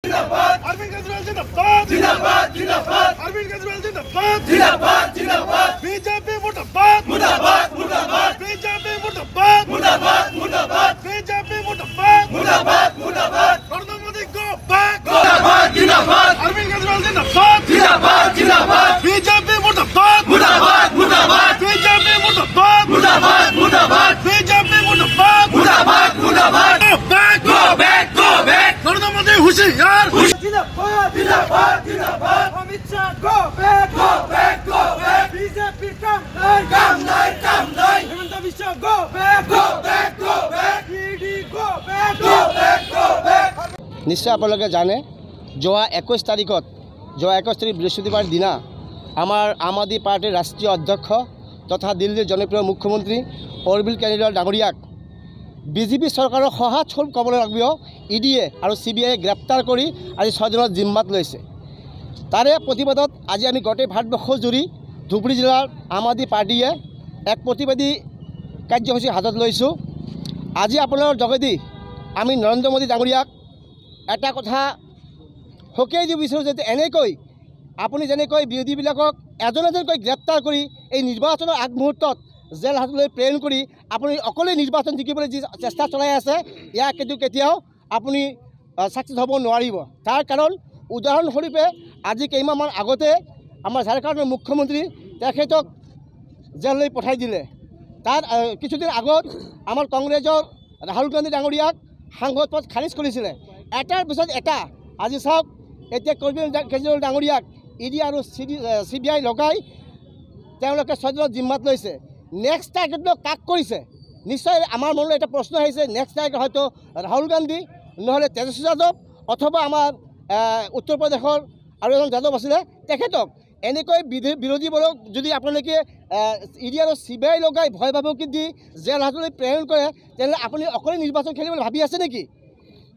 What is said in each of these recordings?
अरविंद केजरीवाल जिंदाबाद जिंदाबाद जिंदाबाद अरविंद केजरीवाल जिंदाबाद जिंदाबाद जिंदाबाद बीजेपी मुर्दाबाद मुर्दाबाद मुर्दाबाद बीजेपी मुर्दाबाद मुर्दाबाद मुर्दाबाद बीजेपी मुर्दाबाद मुर्दाबाद मुर्दाबाद नरेंद्र मोदी गो बैक मुर्दाबाद जिंदाबाद अरविंद केजरीवाल जिंदाबाद जिंदाबाद जिंदाबाद बीजेपी मुर्दाबाद मुर्दाबाद मुर्दाबाद बीजेपी मुर्दाबाद मुर्दाबाद मुर्दाबाद बीजेपी मुर्दाबाद मुर्दाबाद मुर्दाबाद go back go back Narendra Modi होशियार जिंदाबाद जिंदाबाद जिंदाबाद Amit Shah go back go back go back BJP काम नहीं हेमंत विश्व go back go back go back ED go back go back go back निश्चय आपलोके जाने जोआ 21 तारिखत बृहस्पतिवार दिना आमार आम आदमी पार्टीर राष्ट्रीय अध्यक्ष तथा दिल्लीर जनप्रिय मुख्यमंत्री अरविंद केजरीवाल डांगरियाक बीजेपी सरकारों सहाय स्वरूप कब लगे इडिए और CBI ग्रेप्तार कर आज 6 जन जिम्मात लैसे तारे प्रतिबादत आज आम गोटे भारतवर्ष जुड़ी धुबुरी जिलार आम आदमी पार्टीए एक प्रतिबादी कार्यसूची हाथ लैसो। आज आपनार जगेदी आम नरेंद्र मोदी डांगरियाक एटा कथा हकियाई দিব বিচাৰোঁ যে এনেকৈ আপুনি যেনেকৈ বিৰোধীবিলাকক এজন এজনকৈ গ্ৰেপ্তাৰ কৰি এই নিৰ্বাচনৰ আগমুহূৰ্তত জেল হাজতলৈ প্ৰেৰণ কৰি আপুনি অকলে নিৰ্বাচন জিকিবলৈ যি চেষ্টা চলাই আছে ইয়াক কিন্তু কেতিয়াও আপুনি সাকসেস হ'ব নোৱাৰিব। তাৰ কাৰণ উদাহৰণস্বৰূপে আজি কেইমাহমান আগতে আমাৰ ঝাৰখণ্ডৰ মুখ্যমন্ত্ৰী তেখেতক জেললৈ পঠাই দিলে। তাত কিছুদিন আগত আমাৰ কংগ্ৰেছৰ ৰাহুল গান্ধী ডাঙৰীয়াক সাংসদ পদ খাৰিজ কৰিছিলে। এটাৰ পিছত এটা আজি চাওক এতিয়া কেজৰিৱাল ডাঙৰীয়াক ইডি আৰু CBI লগাই তেওঁলোকে 6 জনৰ জিম্মাত লৈছে। নেক্সট টাৰ্গেট কাক কৰিছে নিশ্চয় আমাৰ মনলৈ এটা প্ৰশ্ন আহিছে। নেক্সট টাৰ্গেট হয়তো ৰাহুল গান্ধী নহ'লে তেজস্বী যাদৱ অথবা আমাৰ উত্তৰ প্ৰদেশৰ আৰু এজন যাদৱ আছিলে তেখেতক এনেকৈ বিৰোধীবোৰক যদি আপোনালোকে ইডি আৰু CBI লগাই ভয় ভাবুকি দি জেল হাজতলৈ প্ৰেৰণ কৰে তেনেহ'লে আপুনি অকলে নিৰ্বাচন খেলিবলৈ ভাবি আছে নেকি?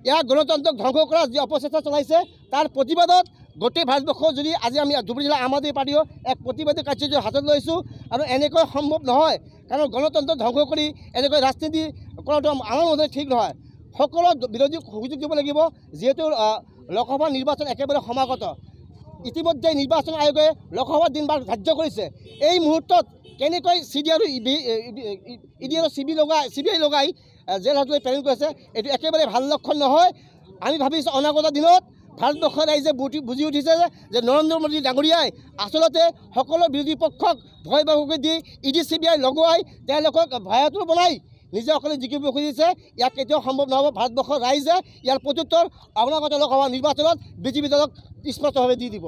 ইয়াৰ গণতন্ত্ৰক ধ্বংস কৰাৰ যি অপচেষ্টা চলাইছে তাৰ প্ৰতিবাদত গোটেই ভাৰতবৰ্ষ যদি আজি আমি ধুবুৰী জিলা আম আদমি পাৰ্টিও এক প্ৰতিবাদী কাৰ্যসূচী হাতত লৈছোঁ। আৰু এনেকৈ সম্ভৱ নহয় কাৰণ গণতন্ত্ৰ ধ্বংস কৰি এনেকৈ ৰাজনীতি কৰাটো আমাৰ মতে ঠিক নহয়। সকলো বিৰোধীক সুযোগ দিব লাগিব যিহেতু লোকসভা নিৰ্বাচন একেবাৰে সমাগত। ইতিমধ্যে নিৰ্বাচন আয়োগে লোকসভাৰ দিনবাৰ ধাৰ্য কৰিছে। এই মুহূৰ্তত কেনেকৈ ইডি আৰু CBI লগাই জেল হাজতলৈ প্ৰেৰণ কৰিছে এইটো একেবাৰে ভাল লক্ষণ নহয়। আমি ভাবিছোঁ অনাগত দিনত ভাৰতবৰ্ষৰ ৰাইজে বুজি উঠিছে যে নৰেন্দ্ৰ মোদী ডাঙৰীয়াই আচলতে সকলো বিৰোধী পক্ষক ভয় ভাবুকি দি ইডি CBI লগোৱাই তেওঁলোকক ভয়াতুৰ বনাই নিজে অকলে জিকিব খুজিছে। ইয়াক কেতিয়াও সম্ভৱ নহ'ব। ভাৰতবৰ্ষৰ ৰাইজে ইয়াৰ প্ৰত্যুত্তৰ অনাগত লোকসভা নিৰ্বাচনত বিজেপি দলক স্পষ্টভাৱে দি দিব।